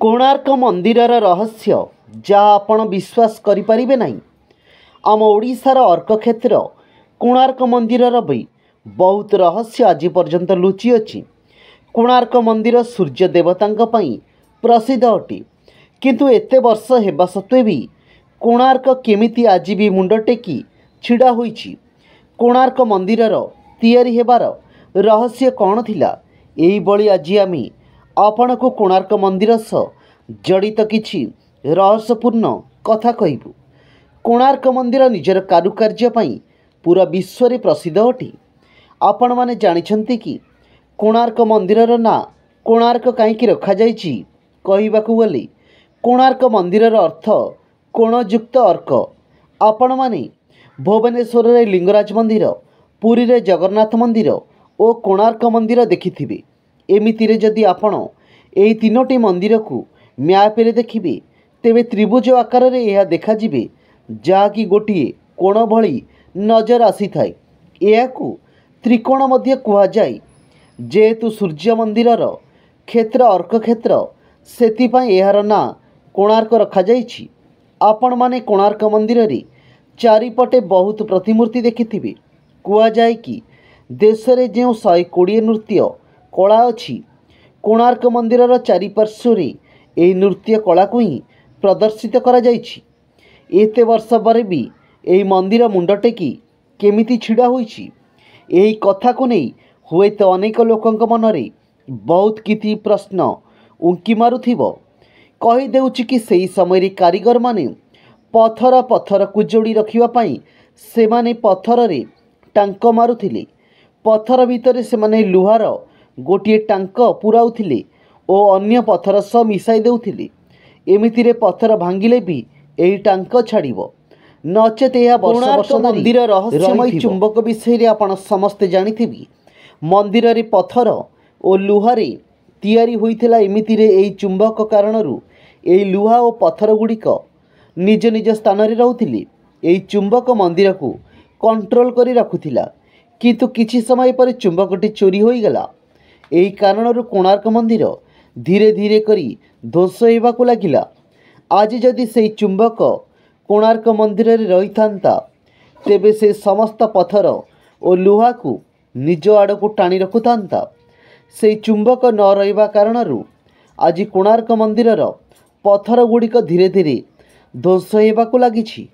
कोणार्क मंदिरर रहस्य जहाँ आपण विश्वास करें ना। आम ओडिशार अर्क क्षेत्र कोणार्क मंदिरर भी बहुत रहस्य आज पर्यंत लुचि अछि। कोणार्क मंदिर सूर्य देवता प्रसिद्ध अटे, किंतु एते वर्ष हेबा सत्वे भी कोणार्क केमिति आज भी मुंड टेकी छिड़ा होइछि। कोणार्क मंदिरर तैयारी हेबार रहस्य कौन थिला, एही बळी आज आमी आपणको कोणार्क मंदिर सह जड़ित किछि रहस्यपूर्ण कथा कहबू। कोणार्क मंदिर निजर कारुकार्य पई पूरा विश्व रे प्रसिद्ध अटे। आपण माने जानिछंती कि कोणार्क मंदिरर ना कोणार्क काईकि रखा जाइछि। कहिबाकू गले कोणार्क मंदिरर अर्थ कोणयुक्त अर्क। आपण माने भुवनेश्वर रे लिंगराज मंदिर, पुरी रे जगन्नाथ मंदिर और कोणार्क मंदिर देखिथिबे। एमितिरे जदि आपण एही तीनोटी मंदिर को मैप रे देखिबे तेबे त्रिभुज आकार रे यह देखा जिबे, जाकि गोटिए कोण भली नजर आसी थाए। एहाकू त्रिकोण मध्य कुहा जाय। जेहेतु सूर्य मंदिरर क्षेत्र अर्क क्षेत्र, सेतिपाई एहार ना कोणार्क रखा जाइछि। आपण माने कोणार्क मंदिर रे चारिपटे बहुत प्रतिमूर्ति देखिथिबे। कुहा जाय कि देश रे जेउ 120 नृत्य कला अछि, कोणार्क मंदिरर चारिपार्श्व रे एही नृत्य कला को ही प्रदर्शित करा जाइछि। एते वर्ष पर भी एही मंदिर मुंड टेकी केमिति छिड़ा होइछि, एही कथा को नहीं हुए तो अनेक लोकंक मनरे बहुत किछि प्रश्न उंकी मारुथिबो। कहि देउछि कि सेही समय रे कारीगर माने पत्थर को जोड़ी रखिबा पई सेमाने पत्थर रे टांक मारुथिले। पत्थर भितरे सेमाने लुहार गोटिए टांक पुराउथिले और अन्य पत्थर सह मिसाई देउथिले। एमितिरे पत्थर भांगिले भी एही टांक छाड़िबो, नचेत यह वर्ष मंदिर रहस्यमय चुंबक विषय रे आपण समस्ते जानिथिबी। मंदिर रे पत्थर और लुहारे तैयारी होइथिला। एमितिरे एही चुंबक कारणरू एही लुहा और पत्थर गुड़िक निज निज स्थान रे रहउथिले। एही चुंबक मंदिर को कंट्रोल करी रखुथिला, किंतु किछि समय पर चुंबकटी चोरी होइगला। एही कारणरू कोणार्क मंदिर धीरे धीरे करी ध्वंस हेबाकू लागिला। आज जदि सेही चुंबक कोणार्क मंदिर रे रही थांता, तेबे से समस्त पत्थर और लुहा को निज आड़ को टाणी रखुतांता। से चुंबक न रहिबा कारणरू आज कोणार्क मंदिरर पत्थर गुड़िक धीरे धीरे ध्वंस हेबाकू लागिछि।